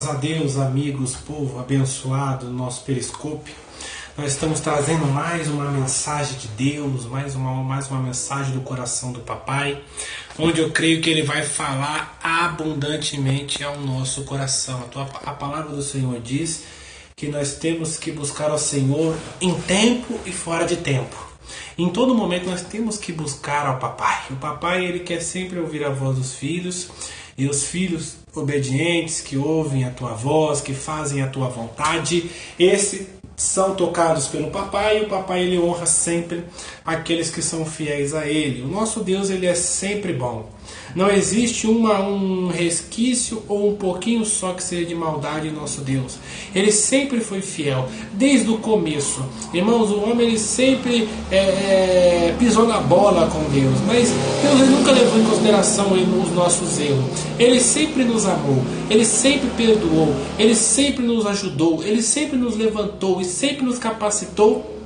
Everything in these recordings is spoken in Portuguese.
Graças a Deus, amigos, povo abençoado do nosso Periscope. Nós estamos trazendo mais uma mensagem de Deus, mais uma mensagem do coração do Papai, onde eu creio que Ele vai falar abundantemente ao nosso coração. A palavra do Senhor diz que nós temos que buscar ao Senhor em tempo e fora de tempo. Em todo momento nós temos que buscar ao Papai. O Papai, Ele quer sempre ouvir a voz dos filhos, e os filhos obedientes que ouvem a tua voz, que fazem a tua vontade, esses são tocados pelo Papai, e o Papai ele honra sempre aqueles que são fiéis a Ele. O nosso Deus ele é sempre bom. Não existe um resquício ou um pouquinho só que seja de maldade em nosso Deus. Ele sempre foi fiel, desde o começo. Irmãos, o homem ele sempre pisou na bola com Deus, mas Deus ele nunca levou em consideração os nossos erros. Ele sempre nos amou, Ele sempre perdoou, Ele sempre nos ajudou, Ele sempre nos levantou e sempre nos capacitou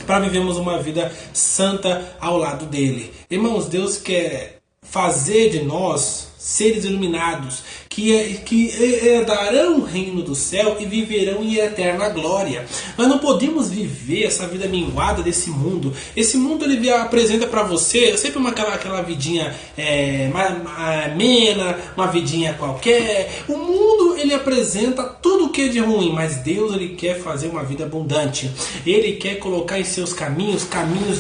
para vivermos uma vida santa ao lado dEle. Irmãos, Deus quer fazer de nós seres iluminados, que herdarão o reino do céu e viverão em eterna glória. Nós não podemos viver essa vida minguada desse mundo. Esse mundo ele apresenta para você sempre aquela vidinha amena, uma vidinha qualquer. O mundo ele apresenta tudo o que é de ruim, mas Deus ele quer fazer uma vida abundante. Ele quer colocar em seus caminhos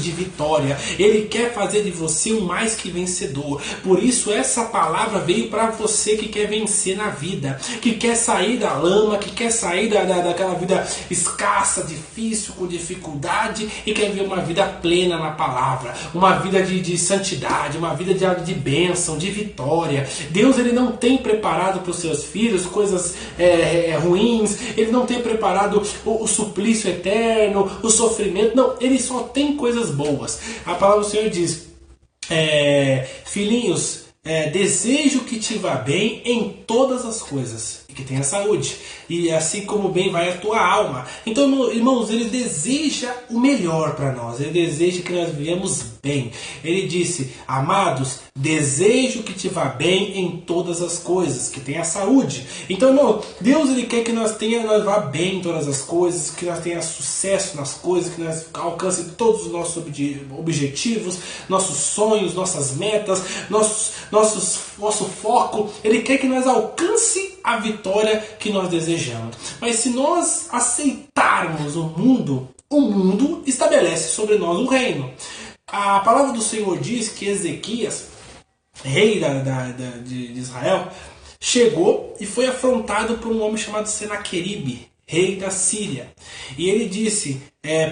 de vitória. Ele quer fazer de você um mais que vencedor. Por isso essa palavra veio para você que quer vencer na vida, que quer sair da lama, que quer sair daquela vida escassa, difícil, com dificuldade e quer viver uma vida plena na palavra, uma vida de santidade, uma vida de bênção, de vitória. Deus ele não tem preparado para os seus filhos coisas ruins, Ele não tem preparado o suplício eterno, o sofrimento, não, Ele só tem coisas boas. A palavra do Senhor diz, filhinhos, desejo que te vá bem em todas as coisas e que tenha saúde, e assim como bem vai a tua alma. Então, irmãos, Ele deseja o melhor para nós, Ele deseja que nós vivamos bem. Ele disse, amados, desejo que te vá bem em todas as coisas, que tenha saúde. Então, irmão, Deus ele quer que nós vá bem em todas as coisas, que nós tenha sucesso nas coisas, que nós alcance todos os nossos objetivos, nossos sonhos, nossas metas, nosso foco. Ele quer que nós alcance a vitória que nós desejamos. Mas se nós aceitarmos o mundo estabelece sobre nós um reino. A palavra do Senhor diz que Ezequias, rei de Israel, chegou e foi afrontado por um homem chamado Senaqueribe, rei da Síria. E ele disse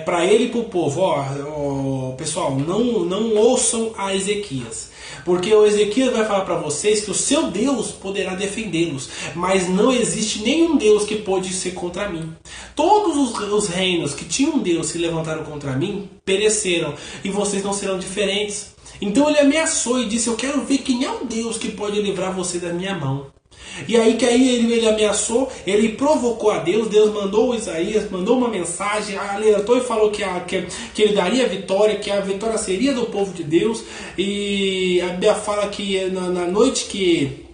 para ele e para o povo, pessoal, não ouçam a Ezequias, porque o Ezequias vai falar para vocês que o seu Deus poderá defendê-los, mas não existe nenhum Deus que pode ser contra mim. Todos os reinos que tinham um Deus se levantaram contra mim pereceram, e vocês não serão diferentes. Então ele ameaçou e disse, eu quero ver quem é o Deus que pode livrar você da minha mão. E aí ele ameaçou, ele provocou a Deus. Deus mandou Isaías, mandou uma mensagem, alertou e falou que ele daria a vitória, que a vitória seria do povo de Deus. E a Bíblia fala que na noite que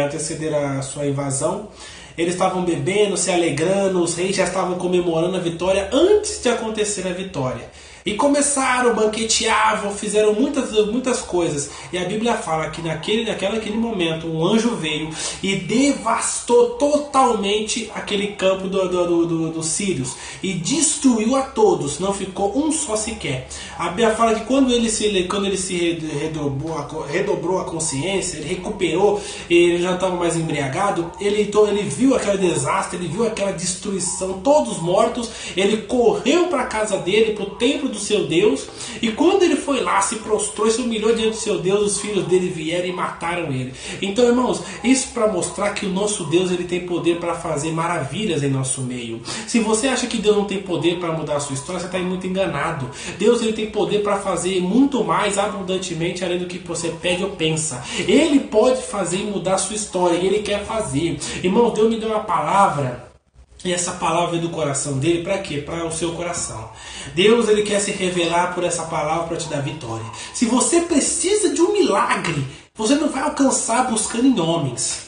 antecederam a sua invasão, eles estavam bebendo, se alegrando, os reis já estavam comemorando a vitória antes de acontecer a vitória. E começaram, banqueteavam, fizeram muitas coisas. E a Bíblia fala que naquele momento um anjo veio e devastou totalmente aquele campo dos sírios. E destruiu a todos, não ficou um só sequer. A Bíblia fala que quando ele se redobrou a consciência, ele recuperou, ele já estava mais embriagado, ele viu aquele desastre, ele viu aquela destruição, todos mortos. Ele correu para a casa dele, para o templo do seu Deus, e quando ele foi lá, se prostrou e se humilhou diante do seu Deus, os filhos dele vieram e mataram ele. Então, irmãos, isso para mostrar que o nosso Deus ele tem poder para fazer maravilhas em nosso meio. Se você acha que Deus não tem poder para mudar a sua história, você está muito enganado. Deus ele tem poder para fazer muito mais abundantemente além do que você pede ou pensa. Ele pode fazer e mudar a sua história, e ele quer fazer. Irmãos, Deus me deu uma palavra. E essa palavra é do coração dele, para quê? Para o seu coração. Deus ele quer se revelar por essa palavra para te dar vitória. Se você precisa de um milagre, você não vai alcançar buscando em homens.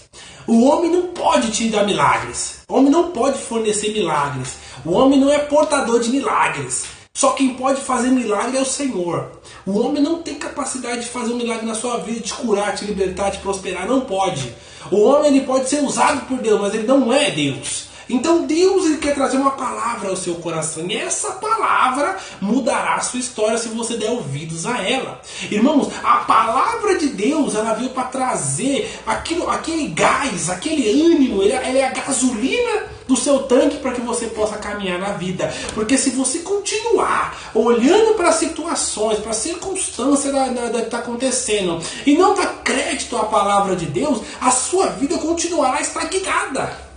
O homem não pode te dar milagres. O homem não pode fornecer milagres. O homem não é portador de milagres. Só quem pode fazer milagre é o Senhor. O homem não tem capacidade de fazer um milagre na sua vida, de te curar, te libertar, te prosperar. Não pode. O homem ele pode ser usado por Deus, mas ele não é Deus. Então Deus ele quer trazer uma palavra ao seu coração. E essa palavra mudará a sua história se você der ouvidos a ela. Irmãos, a palavra de Deus ela veio para trazer aquele gás, aquele ânimo. Ele é a gasolina do seu tanque para que você possa caminhar na vida. Porque se você continuar olhando para as situações, para a circunstância que está acontecendo e não dar crédito à palavra de Deus, a sua vida continuará estagnada.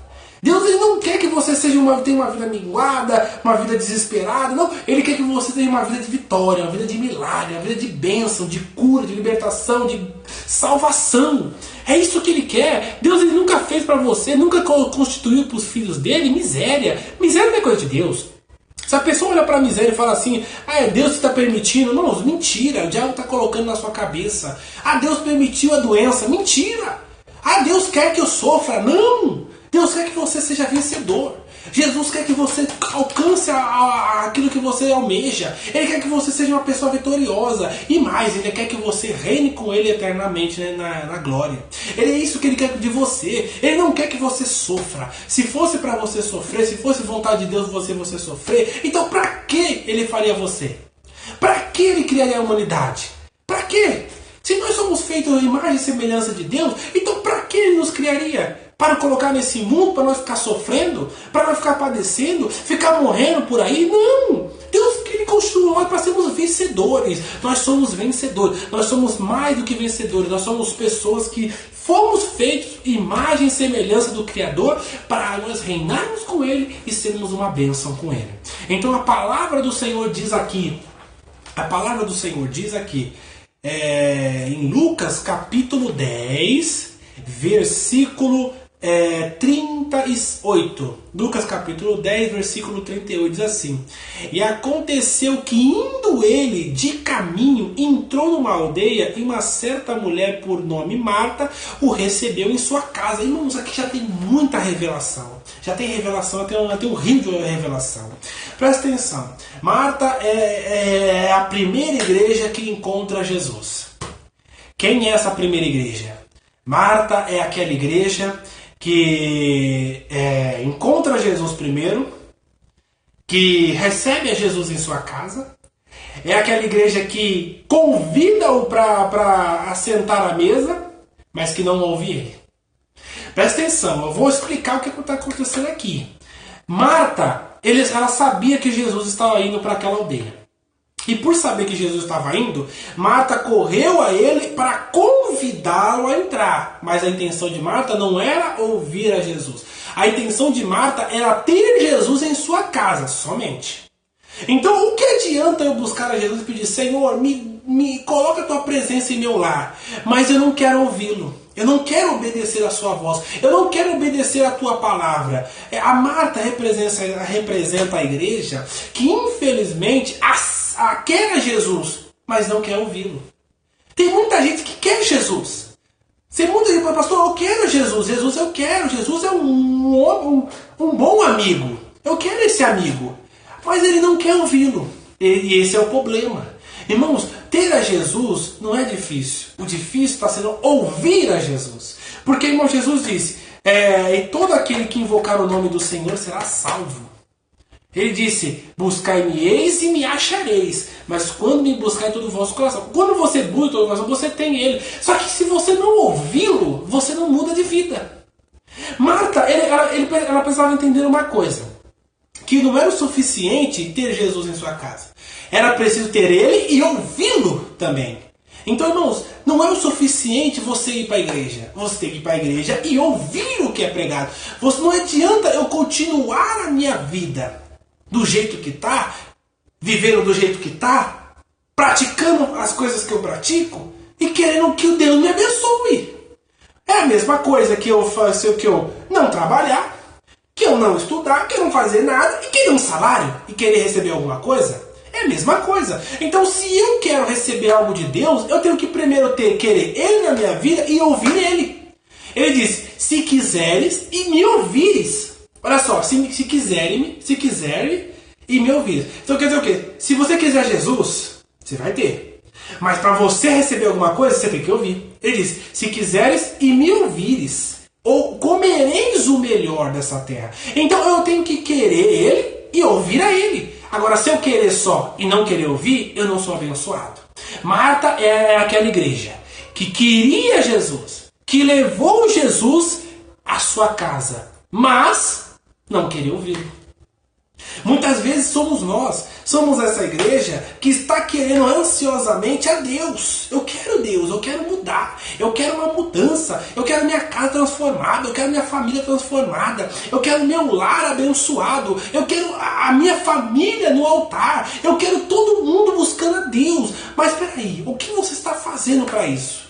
Deus ele não quer que você tenha uma vida minguada, uma vida desesperada. Não, Ele quer que você tenha uma vida de vitória, uma vida de milagre, uma vida de bênção, de cura, de libertação, de salvação. É isso que Ele quer. Deus ele nunca fez para você, nunca constituiu para os filhos dele miséria. Miséria não é coisa de Deus. Se a pessoa olha para a miséria e fala assim, é Deus que está permitindo. Não, mentira, o diabo está colocando na sua cabeça. Deus permitiu a doença. Mentira. Deus quer que eu sofra. Não. Deus quer que você seja vencedor. Jesus quer que você alcance aquilo que você almeja. Ele quer que você seja uma pessoa vitoriosa. E mais, Ele quer que você reine com Ele eternamente, né, na glória. É isso que Ele quer de você. Ele não quer que você sofra. Se fosse para você sofrer, se fosse vontade de Deus você sofrer, então para que Ele faria você? Para que Ele criaria a humanidade? Para que? Se nós somos feitos à imagem e semelhança de Deus, então para que Ele nos criaria? Para colocar nesse mundo, para nós ficar sofrendo, para nós ficar padecendo, ficar morrendo por aí? Não! Deus Ele construiu nós para sermos vencedores. Nós somos vencedores. Nós somos mais do que vencedores. Nós somos pessoas que fomos feitos imagem e semelhança do Criador para nós reinarmos com Ele e sermos uma bênção com Ele. Então a palavra do Senhor diz aqui, em Lucas capítulo 10, versículo 38. Lucas capítulo 10, versículo 38 diz assim: E aconteceu que indo ele de caminho, entrou numa aldeia e uma certa mulher por nome Marta o recebeu em sua casa. Irmãos, aqui já tem muita revelação. Já tem revelação, até um rio de revelação. Presta atenção. Marta é a primeira igreja que encontra Jesus. Quem é essa primeira igreja? Marta é aquela igreja que encontra Jesus primeiro, que recebe a Jesus em sua casa, é aquela igreja que convida-o para assentar à mesa, mas que não ouve ele. Presta atenção, eu vou explicar o que está acontecendo aqui. Marta, ela sabia que Jesus estava indo para aquela aldeia. E por saber que Jesus estava indo, Marta correu a ele para convidá-lo a entrar. Mas a intenção de Marta não era ouvir a Jesus. A intenção de Marta era ter Jesus em sua casa, somente. Então o que adianta eu buscar a Jesus e pedir, Senhor, me coloca a tua presença em meu lar, mas eu não quero ouvi-lo. Eu não quero obedecer a sua voz. Eu não quero obedecer a tua palavra. A Marta representa a igreja que infelizmente quer a Jesus, mas não quer ouvi-lo. Tem muita gente que quer Jesus. Tem muita gente que fala, pastor, eu quero Jesus. Jesus eu quero. Jesus é um bom amigo. Eu quero esse amigo. Mas ele não quer ouvi-lo. E esse é o problema. Irmãos, ter a Jesus não é difícil. O difícil está sendo ouvir a Jesus. Porque, irmão, Jesus disse, e todo aquele que invocar o nome do Senhor será salvo. Ele disse, buscai-me-eis e me achareis. Mas quando me buscar todo o vosso coração. Quando você busca todo o coração, você tem ele. Só que se você não ouvi-lo, você não muda de vida. Marta, ela precisava entender uma coisa. Que não era o suficiente ter Jesus em sua casa. Era preciso ter ele e ouvi-lo também. Então, irmãos, não é o suficiente você ir para a igreja. Você tem que ir para a igreja e ouvir o que é pregado. Não adianta eu continuar a minha vida do jeito que está, vivendo do jeito que está, praticando as coisas que eu pratico e querendo que o Deus me abençoe. É a mesma coisa que eu faço, que eu não trabalhar, que eu não estudar, que eu não fazer nada e querer um salário e querer receber alguma coisa. É a mesma coisa. Então, se eu quero receber algo de Deus, eu tenho que primeiro querer Ele na minha vida e ouvir Ele. Ele diz, se quiseres e me ouvires. Olha só, se quiserem e me ouvires. Então quer dizer o quê? Se você quiser Jesus, você vai ter. Mas para você receber alguma coisa, você tem que ouvir. Ele diz, se quiseres e me ouvires, ou comereis o melhor dessa terra. Então eu tenho que querer ele e ouvir a ele. Agora, se eu querer só e não querer ouvir, eu não sou abençoado. Marta é aquela igreja que queria Jesus, que levou Jesus à sua casa, mas não queria ouvi-lo. Muitas vezes somos essa igreja que está querendo ansiosamente a Deus. Eu quero mudar, eu quero uma mudança, eu quero minha casa transformada, eu quero minha família transformada, eu quero meu lar abençoado, eu quero a minha família no altar, eu quero todo mundo buscando a Deus. Mas peraí, o que você está fazendo para isso?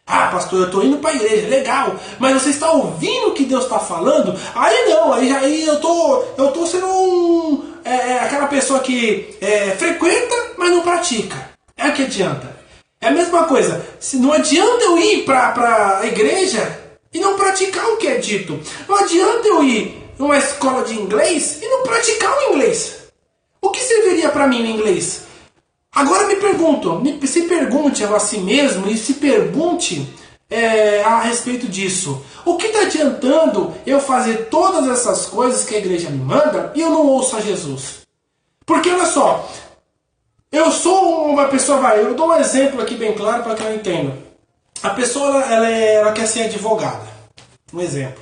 Ah, pastor, eu estou indo para a igreja, legal, mas você está ouvindo o que Deus está falando? Aí não, aí eu tô sendo aquela pessoa que frequenta, mas não pratica. É o que adianta. É a mesma coisa, não adianta eu ir para a igreja e não praticar o que é dito. Não adianta eu ir numa escola de inglês e não praticar o inglês. O que serviria para mim o inglês? Agora se pergunte a si mesmo e se pergunte a respeito disso. O que está adiantando eu fazer todas essas coisas que a igreja me manda e eu não ouço a Jesus? Porque olha só, eu sou uma pessoa, eu dou um exemplo aqui bem claro para que eu entenda. A pessoa ela quer ser advogada, um exemplo.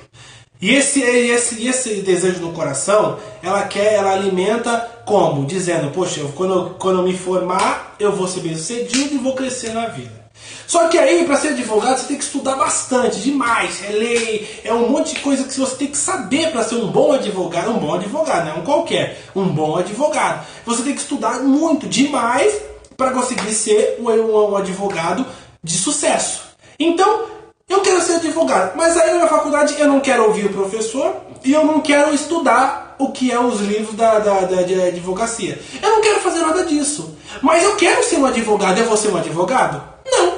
E esse desejo no coração, ela alimenta como? Dizendo, poxa, quando eu me formar, eu vou ser bem sucedido e vou crescer na vida. Só que aí, para ser advogado, você tem que estudar bastante, demais. É lei, é um monte de coisa que você tem que saber para ser um bom advogado. Um bom advogado, não é um qualquer, um bom advogado. Você tem que estudar muito, demais, para conseguir ser um advogado de sucesso. Então, eu quero ser advogado, mas aí na faculdade eu não quero ouvir o professor e eu não quero estudar o que é os livros da advocacia. Eu não quero fazer nada disso. Mas eu quero ser um advogado. Eu vou ser um advogado? Não.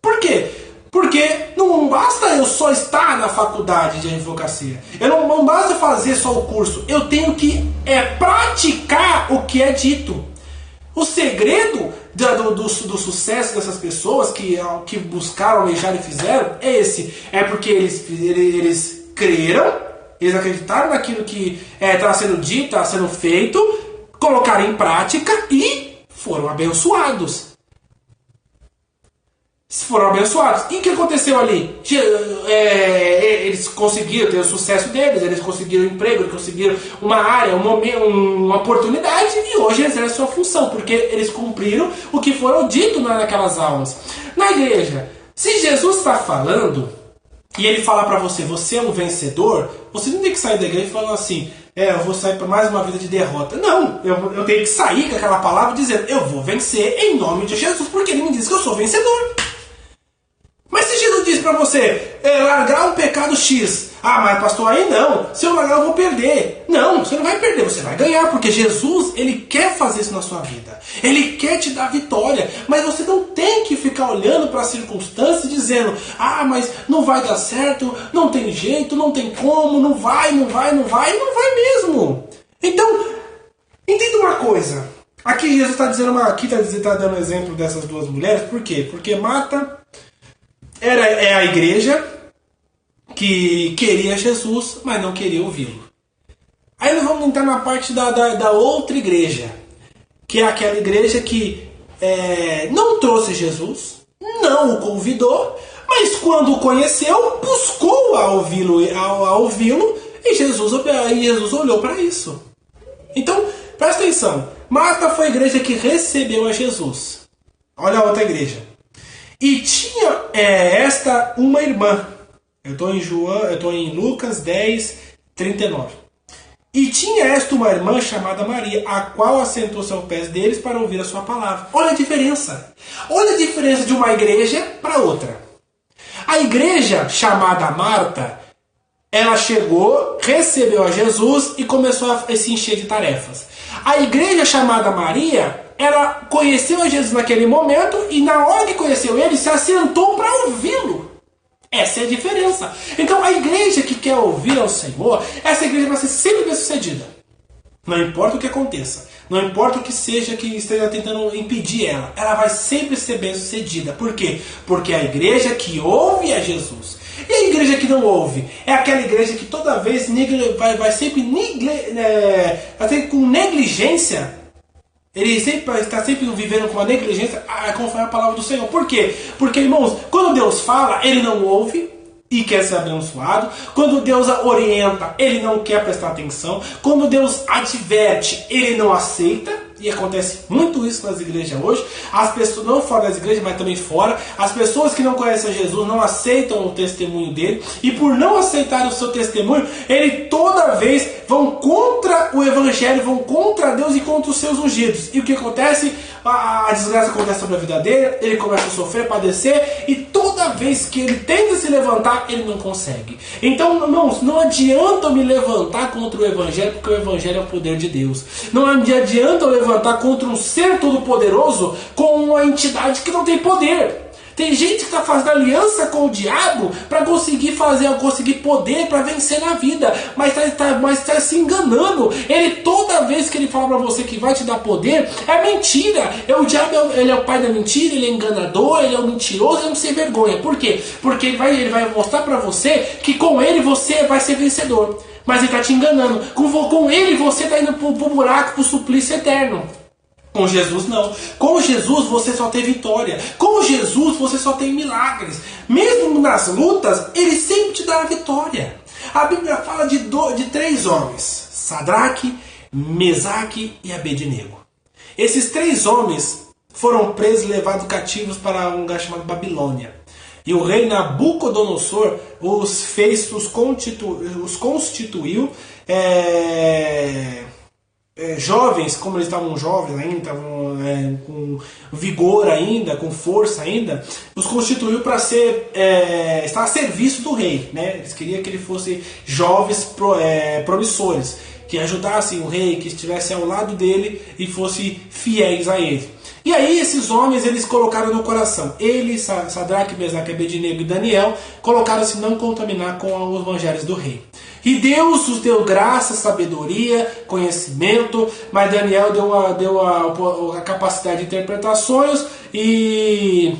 Por quê? Porque não basta eu só estar na faculdade de advocacia. Não basta fazer só o curso. Eu tenho que praticar o que é dito. O segredo do sucesso dessas pessoas que buscaram, almejaram e fizeram é esse. É porque eles creram, eles acreditaram naquilo que estava sendo dito, estava sendo feito, colocaram em prática e foram abençoados. Foram abençoados. E o que aconteceu ali? Eles conseguiram ter o sucesso deles, eles conseguiram emprego, eles conseguiram uma área, uma oportunidade e hoje exercem sua função, porque eles cumpriram o que foram dito naquelas aulas. Na igreja, se Jesus está falando e ele fala para você, você é um vencedor, você não tem que sair da igreja falando assim, eu vou sair para mais uma vida de derrota. Não, eu tenho que sair com aquela palavra dizendo, eu vou vencer em nome de Jesus, porque ele me diz que eu sou vencedor. Mas se Jesus diz para você largar um pecado X, mas pastor, aí não, se eu largar eu vou perder. Não, você não vai perder, você vai ganhar, porque Jesus, ele quer fazer isso na sua vida. Ele quer te dar vitória, mas você não tem que ficar olhando para as circunstâncias e dizendo, mas não vai dar certo, não tem jeito, não tem como, não vai mesmo. Então, entenda uma coisa. Aqui Jesus está dizendo, está dando exemplo dessas duas mulheres, por quê? Porque Marta é a igreja que queria Jesus, mas não queria ouvi-lo. Aí nós vamos entrar na parte da outra igreja, que é aquela igreja que não trouxe Jesus, não o convidou, mas quando o conheceu, buscou a ouvi-lo e Jesus olhou para isso. Então, presta atenção. Marta foi a igreja que recebeu a Jesus. Olha a outra igreja. E tinha uma irmã. Eu estou em Lucas 10, 39. E tinha uma irmã chamada Maria, a qual assentou-se aos pés deles para ouvir a sua palavra. Olha a diferença. Olha a diferença de uma igreja para outra. A igreja chamada Marta, ela chegou, recebeu a Jesus e começou a se encher de tarefas. A igreja chamada Maria, ela conheceu a Jesus naquele momento e na hora que conheceu ele, se assentou para ouvi-lo. Essa é a diferença. Então a igreja que quer ouvir ao Senhor, essa igreja vai ser sempre bem sucedida. Não importa o que aconteça, não importa o que seja que esteja tentando impedir ela vai sempre ser bem sucedida. Por quê? Porque a igreja que ouve a Jesus. E a igreja que não ouve? É aquela igreja que toda vez vai sempre com negligência. Ele está sempre vivendo com uma negligência conforme a palavra do Senhor. Por quê? Porque, irmãos, quando Deus fala, ele não ouve e quer ser abençoado. Quando Deus orienta, ele não quer prestar atenção. Quando Deus adverte, ele não aceita. E acontece muito isso nas igrejas hoje. As pessoas, não fora das igrejas, mas também fora, as pessoas que não conhecem Jesus não aceitam o testemunho dele. E por não aceitar o seu testemunho, ele toda vez vão contra o evangelho, vão contra Deus e contra os seus ungidos. E o que acontece? A desgraça acontece sobre a vida dele, ele começa a sofrer, padecer, e toda vez que ele tenta se levantar, ele não consegue. Então, irmãos, não adianta eu me levantar contra o evangelho, porque o evangelho é o poder de Deus. Não adianta eu levantar contra um ser todo-poderoso com uma entidade que não tem poder. Tem gente que está fazendo aliança com o diabo para conseguir poder para vencer na vida, mas está se enganando. Ele, toda vez que ele fala para você que vai te dar poder, é mentira. O diabo ele é o pai da mentira, ele é enganador, ele é um mentiroso, ele é um sem vergonha. Por quê? Porque ele vai mostrar para você que com ele você vai ser vencedor. Mas ele está te enganando. Com ele você está indo para o buraco, para o suplício eterno. Com Jesus não. Com Jesus você só tem vitória. Com Jesus você só tem milagres. Mesmo nas lutas, ele sempre te dá a vitória. A Bíblia fala de 3 homens: Sadraque, Mesaque e Abednego. Esses 3 homens foram presos e levados cativos para um lugar chamado Babilônia. E o rei Nabucodonosor os constituiu jovens, como eles estavam jovens ainda, estavam com vigor ainda, com força ainda, os constituiu para estar a serviço do rei, né? Eles queriam que ele fosse jovens promissores, que ajudassem o rei, que estivessem ao lado dele e fossem fiéis a ele. E aí esses homens, eles colocaram no coração, Sadraque, Mesaque, Abednego e Daniel, colocaram-se não contaminar com os evangelhos do rei. E Deus os deu graça, sabedoria, conhecimento, mas Daniel deu a capacidade de interpretar sonhos e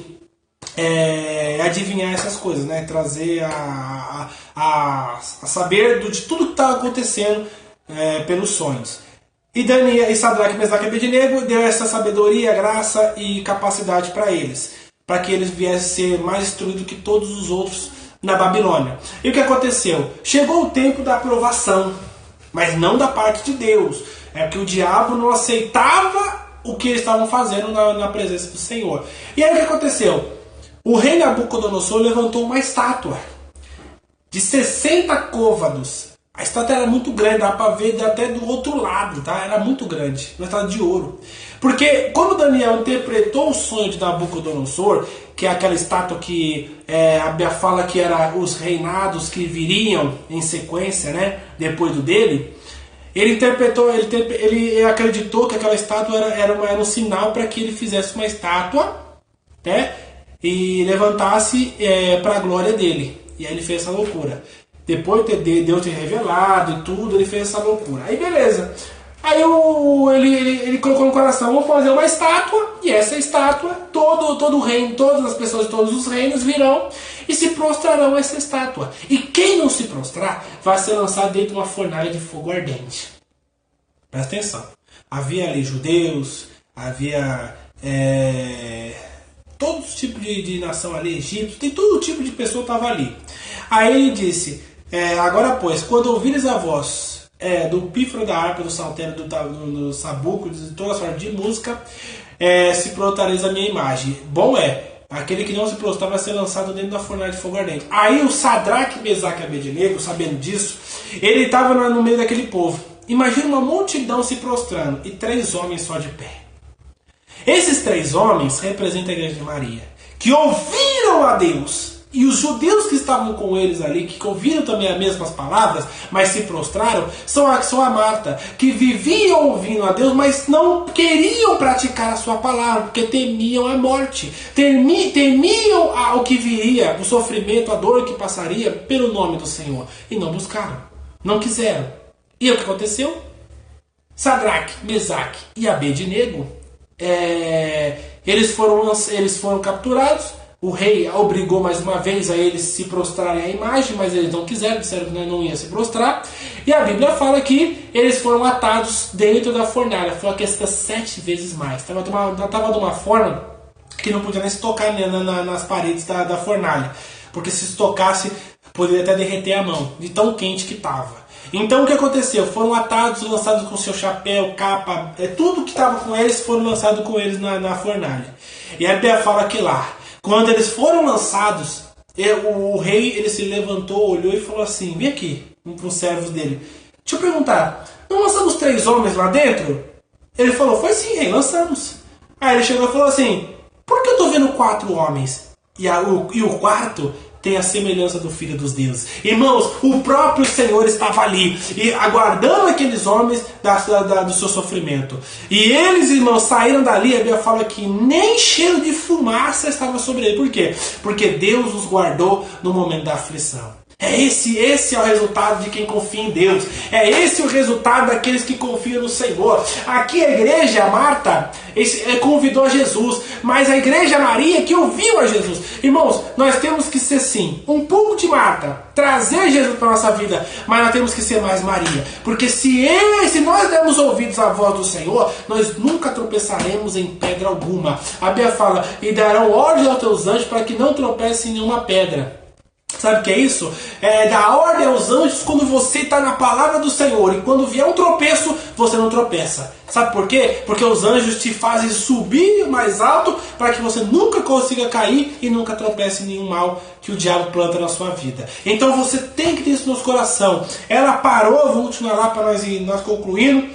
adivinhar essas coisas, né? Trazer a saber de tudo que está acontecendo pelos sonhos. E Sadraque, Mesaque e Abednego deu essa sabedoria, graça e capacidade para eles, para que eles viessem ser mais instruídos que todos os outros na Babilônia. E o que aconteceu? Chegou o tempo da aprovação, mas não da parte de Deus. É que o diabo não aceitava o que eles estavam fazendo na presença do Senhor. E aí o que aconteceu? O rei Nabucodonosor levantou uma estátua de 60 côvados. A estátua era muito grande, dá para ver até do outro lado, tá? Era muito grande, uma estátua de ouro. Porque quando Daniel interpretou o sonho de Nabucodonosor, que é aquela estátua que a Bíblia fala que era os reinados que viriam em sequência, né, depois do dele, ele acreditou que aquela estátua era um sinal para que ele fizesse uma estátua, né, e levantasse para a glória dele. E aí ele fez essa loucura. Depois de Deus ter revelado e tudo, ele fez essa loucura. Aí beleza. Aí ele colocou no coração: vou fazer uma estátua, e essa estátua, todo o reino, todas as pessoas de todos os reinos virão e se prostrarão a essa estátua. E quem não se prostrar vai ser lançado dentro de uma fornalha de fogo ardente. Presta atenção. Havia ali judeus, havia todo tipo de nação ali, Egito, tem todo tipo de pessoa que estava ali. Aí ele disse: agora pois, quando ouvires a voz do pífaro, da harpa, do saltério, do sabuco, de toda sorte de música, se prostrareis a minha imagem. Bom aquele que não se prostrar vai ser lançado dentro da fornalha de fogo ardente. Aí o Sadraque, Mesaque e Abednego, sabendo disso, ele estava no meio daquele povo. Imagina uma multidão se prostrando e 3 homens só de pé. Esses 3 homens representam a igreja de Maria, que ouviram a Deus E os judeus que estavam com eles ali, que ouviram também as mesmas palavras, mas se prostraram, são a Marta, que viviam ouvindo a Deus, mas não queriam praticar a sua palavra, porque temiam a morte, temiam o que viria, o sofrimento, a dor que passaria pelo nome do Senhor. E não buscaram, não quiseram. E o que aconteceu? Sadraque, Mesaque e Abednego, eles foram capturados. O rei obrigou mais uma vez a eles se prostrarem à imagem, mas eles não quiseram, disseram que não iam se prostrar. E a Bíblia fala que eles foram atados dentro da fornalha. Foi uma questão 7 vezes mais. Estava de uma forma que não podia nem se tocar nas paredes da fornalha. Porque se tocasse, poderia até derreter a mão, de tão quente que estava. Então o que aconteceu? Foram atados, lançados com seu chapéu, capa, tudo que estava com eles foram lançados com eles na fornalha. E a Bíblia fala que lá, quando eles foram lançados, o rei ele se levantou, olhou e falou assim: vem aqui, para os servos dele. Deixa eu perguntar, não lançamos 3 homens lá dentro? Ele falou: foi sim, rei, lançamos. Aí ele chegou e falou assim: por que eu estou vendo 4 homens? E o quarto tem a semelhança do Filho dos Deuses. Irmãos, o próprio Senhor estava ali, e aguardando aqueles homens do seu sofrimento. E eles, irmãos, saíram dali, a Bíblia fala que nem cheiro de fumaça estava sobre ele. Por quê? Porque Deus os guardou no momento da aflição. Esse é o resultado de quem confia em Deus. É esse o resultado daqueles que confiam no Senhor. Aqui a igreja, a Marta, convidou a Jesus, mas a igreja Maria que ouviu a Jesus. Irmãos, nós temos que ser sim, um pouco de Marta, trazer Jesus para a nossa vida, mas nós temos que ser mais Maria. Porque se nós dermos ouvidos à voz do Senhor, nós nunca tropeçaremos em pedra alguma. A Bíblia fala: e darão ordem aos teus anjos para que não tropecem em nenhuma pedra. Sabe o que é isso? É dar ordem aos anjos quando você está na palavra do Senhor. E quando vier um tropeço, você não tropeça. Sabe por quê? Porque os anjos te fazem subir mais alto para que você nunca consiga cair e nunca tropece em nenhum mal que o diabo planta na sua vida. Então você tem que ter isso no seu coração. Ela parou, vou continuar lá para nós concluindo.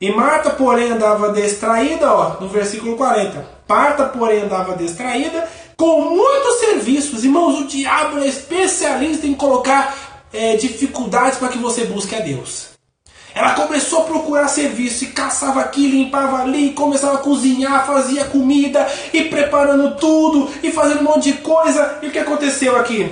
E Marta, porém, andava distraída, no versículo 40. Marta, porém, andava distraída com muitos serviços. Irmãos, o diabo é especialista em colocar dificuldades para que você busque a Deus. Ela começou a procurar serviço e caçava aqui, limpava ali, começava a cozinhar, fazia comida e preparando tudo e fazendo um monte de coisa. E o que aconteceu aqui?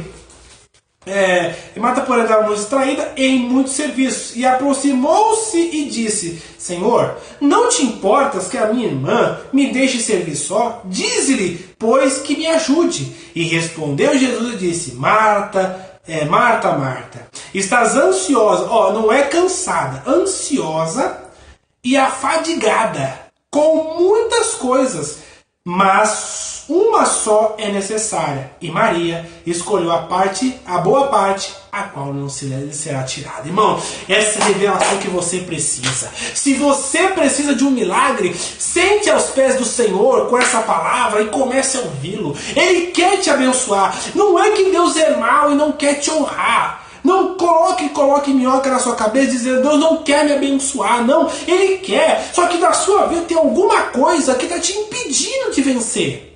Marta, porém, estava distraída em muitos serviços, e aproximou-se e disse: Senhor, não te importas que a minha irmã me deixe servir só? Dize-lhe, pois, que me ajude. E respondeu Jesus e disse: Marta, Marta, Marta, estás ansiosa, não é cansada, ansiosa e afadigada com muitas coisas, mas uma só é necessária. E Maria escolheu a boa parte, a qual não se lhe será tirada. Irmão, essa é a revelação que você precisa. Se você precisa de um milagre, sente aos pés do Senhor com essa palavra e comece a ouvi-lo. Ele quer te abençoar. Não é que Deus é mau e não quer te honrar. Não coloque minhoca na sua cabeça dizendo: Deus não quer me abençoar. Não, Ele quer. Só que na sua vida tem alguma coisa que está te impedindo de vencer.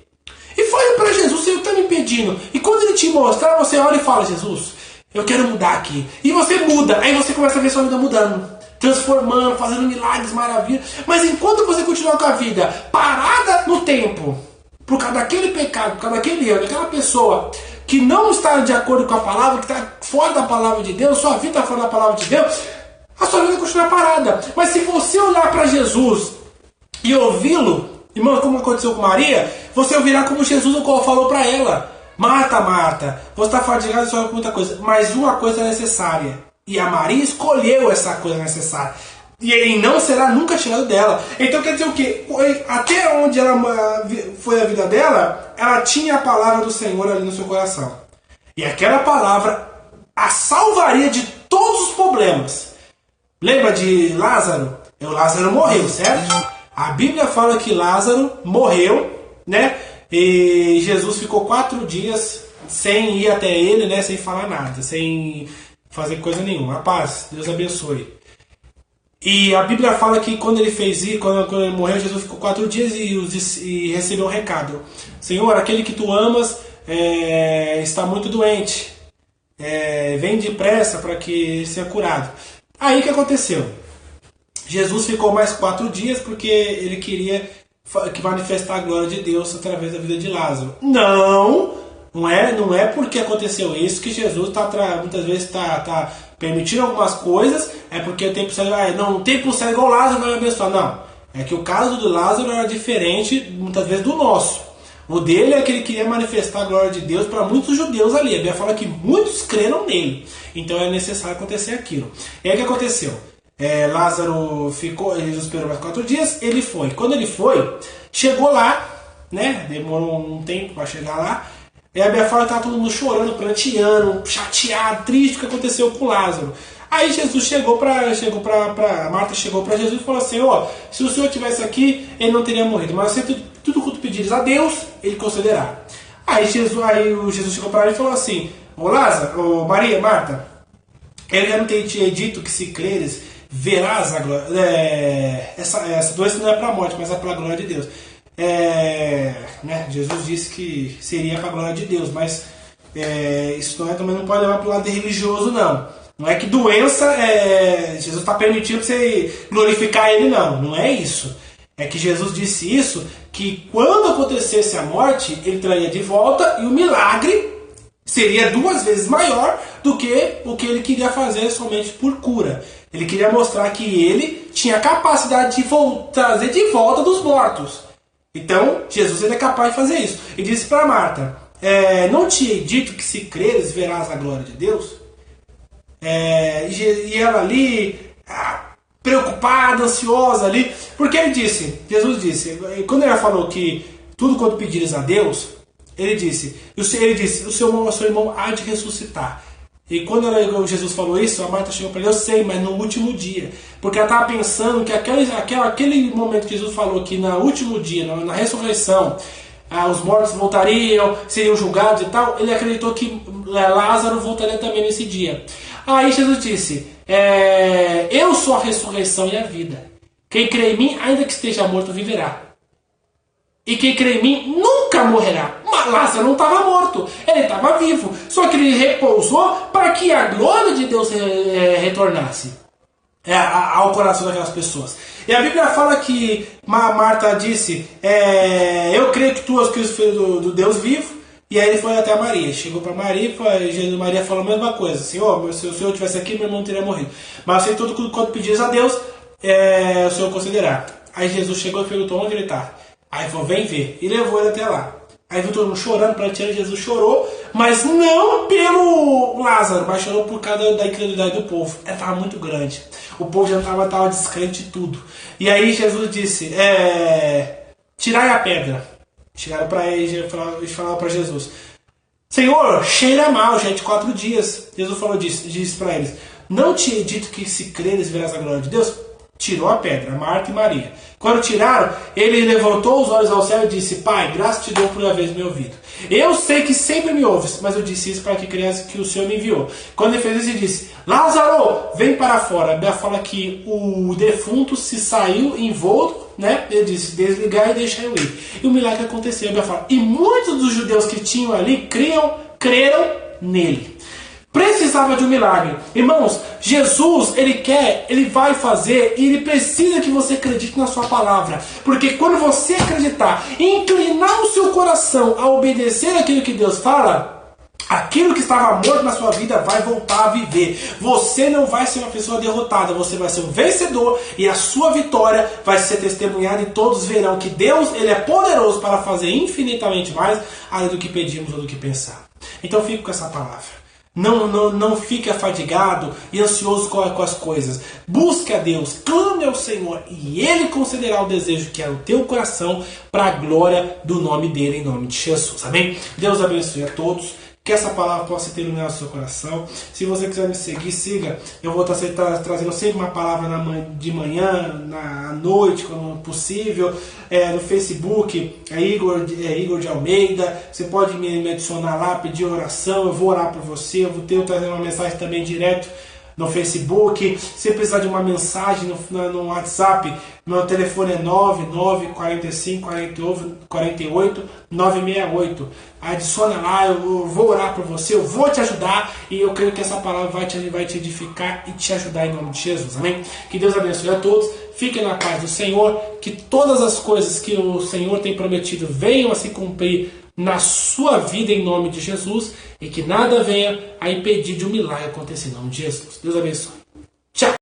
E fale para Jesus: Senhor, está me impedindo. E quando Ele te mostrar, você olha e fala: Jesus, eu quero mudar aqui. E você muda. Aí você começa a ver sua vida mudando, transformando, fazendo milagres, maravilhas. Mas enquanto você continuar com a vida parada no tempo, por causa daquele pecado, por causa daquele erro, daquela pessoa que não está de acordo com a palavra, que está fora da palavra de Deus, sua vida está fora da palavra de Deus, a sua vida vai continuar parada. Mas se você olhar para Jesus e ouvi-lo, irmão, como aconteceu com Maria, você ouvirá como Jesus falou para ela: Marta, Marta, você está fadigada e sofre com muita coisa, mas uma coisa é necessária. E a Maria escolheu essa coisa necessária. E não será nunca tirado dela. Então quer dizer o quê? Até onde foi a vida dela, ela tinha a palavra do Senhor ali no seu coração. E aquela palavra a salvaria de todos os problemas. Lembra de Lázaro? O Lázaro morreu, certo? A Bíblia fala que Lázaro morreu, né? E Jesus ficou 4 dias sem ir até ele, né? Sem falar nada, sem fazer coisa nenhuma. A paz, Deus abençoe. E a Bíblia fala que quando ele fez isso, quando ele morreu, Jesus ficou 4 dias e recebeu um recado: Senhor, aquele que tu amas está muito doente. Vem depressa para que seja curado. Aí o que aconteceu? Jesus ficou mais 4 dias porque ele queria que manifestar a glória de Deus através da vida de Lázaro. Não é porque aconteceu isso que Jesus muitas vezes está permitindo algumas coisas, é porque o tempo será igual Lázaro, não é abençoado. Não, é que o caso do Lázaro era diferente muitas vezes do nosso. O dele é que ele queria manifestar a glória de Deus para muitos judeus ali. A Bíblia fala que muitos creram nele. Então é necessário acontecer aquilo. E aí o que aconteceu? Lázaro ficou, Jesus esperou mais 4 dias, ele foi. Quando ele foi, chegou lá, né? Demorou um tempo para chegar lá. E a Bíblia fala que estava todo mundo chorando, pranteando, chateado, triste o que aconteceu com Lázaro. Aí Jesus Marta chegou para Jesus e falou assim: se o Senhor estivesse aqui, ele não teria morrido. Mas você tudo quanto pedires a Deus, ele concederá. Aí Jesus chegou para ela e falou assim: Maria, Marta, ele já não tinha dito que se creres, verás a glória. Essa doença não é para a morte, mas é para a glória de Deus. Jesus disse que seria para a glória de Deus, mas isso também não pode levar para o lado religioso, não. Não é que doença Jesus está permitindo você glorificar ele, não é isso. É que Jesus disse isso, que quando acontecesse a morte, ele traria de volta e o milagre seria 2 vezes maior do que o que ele queria fazer somente por cura. Ele queria mostrar que ele tinha a capacidade de trazer de volta dos mortos. Então, Jesus ele é capaz de fazer isso. E disse para Marta: não te hei dito que se creres verás a glória de Deus? E ela ali, preocupada, ansiosa ali, porque Jesus disse, quando ele falou que tudo quanto pedires a Deus, ele disse, o seu irmão há de ressuscitar. E quando Jesus falou isso, a Marta chegou para ele: eu sei, mas no último dia. Porque ela estava pensando que aquele momento que Jesus falou que no último dia, na ressurreição, os mortos voltariam, seriam julgados e tal, ele acreditou que Lázaro voltaria também nesse dia. Aí Jesus disse: eu sou a ressurreição e a vida. Quem crê em mim, ainda que esteja morto, viverá. E quem crê em mim nunca morrerá. Mas Lázaro não estava morto, ele estava vivo. Só que ele repousou para que a glória de Deus retornasse ao coração daquelas pessoas. E a Bíblia fala que Marta disse: eu creio que tu és o Filho do Deus vivo. E aí ele foi até a Maria. Chegou para Maria e Maria falou a mesma coisa: Senhor, se o Senhor estivesse aqui, meu irmão teria morrido. Mas eu sei tudo quanto pedires a Deus, o Senhor concederá. Aí Jesus chegou e perguntou onde ele está. Aí falou: vem ver. E levou ele até lá. Aí viu todo mundo chorando, pranteando. Jesus chorou, mas não pelo Lázaro, mas chorou por causa da incredulidade do povo. Estava muito grande. O povo já estava descrente de tudo. E aí Jesus disse: tirai a pedra. Chegaram para ele e falaram para Jesus: Senhor, cheira mal, já é de 4 dias. Jesus disse para eles: não te he dito que se creres verás a glória de Deus? Tirou a pedra, Marta e Maria. Quando tiraram, ele levantou os olhos ao céu e disse: Pai, graças te dou por uma vez me ouvido. Eu sei que sempre me ouves, mas eu disse isso para que creias que o Senhor me enviou. Quando ele fez isso, ele disse: Lázaro, vem para fora. A Bíblia fala que o defunto se saiu envolto, né? Ele disse: desligar e deixar eu ir. E o milagre aconteceu. A Bíblia fala: e muitos dos judeus que tinham ali creram nele. Precisava de um milagre. Irmãos, Jesus, ele vai fazer e ele precisa que você acredite na sua palavra. Porque quando você acreditar, inclinar o seu coração a obedecer aquilo que Deus fala, aquilo que estava morto na sua vida vai voltar a viver. Você não vai ser uma pessoa derrotada, você vai ser um vencedor e a sua vitória vai ser testemunhada e todos verão que Deus ele é poderoso para fazer infinitamente mais além do que pedimos ou do que pensar. Então fique com essa palavra. Não fique afadigado e ansioso com as coisas. Busque a Deus, clame ao Senhor e Ele concederá o desejo que é o teu coração para a glória do nome dEle, em nome de Jesus. Amém? Deus abençoe a todos. Que essa palavra possa ter iluminado o seu coração. Se você quiser me seguir, siga. Eu vou estar trazendo sempre uma palavra de manhã, à noite, quando possível. No Facebook, Igor de Almeida. Você pode me adicionar lá, pedir oração. Eu vou orar por você. Eu vou trazendo uma mensagem também direto no Facebook. Se precisar de uma mensagem no WhatsApp, meu telefone é 9945 48 968. Adiciona lá, eu vou orar por você, eu vou te ajudar e eu creio que essa palavra vai te edificar e te ajudar em nome de Jesus, amém? Que Deus abençoe a todos, fiquem na paz do Senhor, que todas as coisas que o Senhor tem prometido venham a se cumprir na sua vida em nome de Jesus e que nada venha a impedir de um milagre acontecer em nome de Jesus. Deus abençoe. Tchau!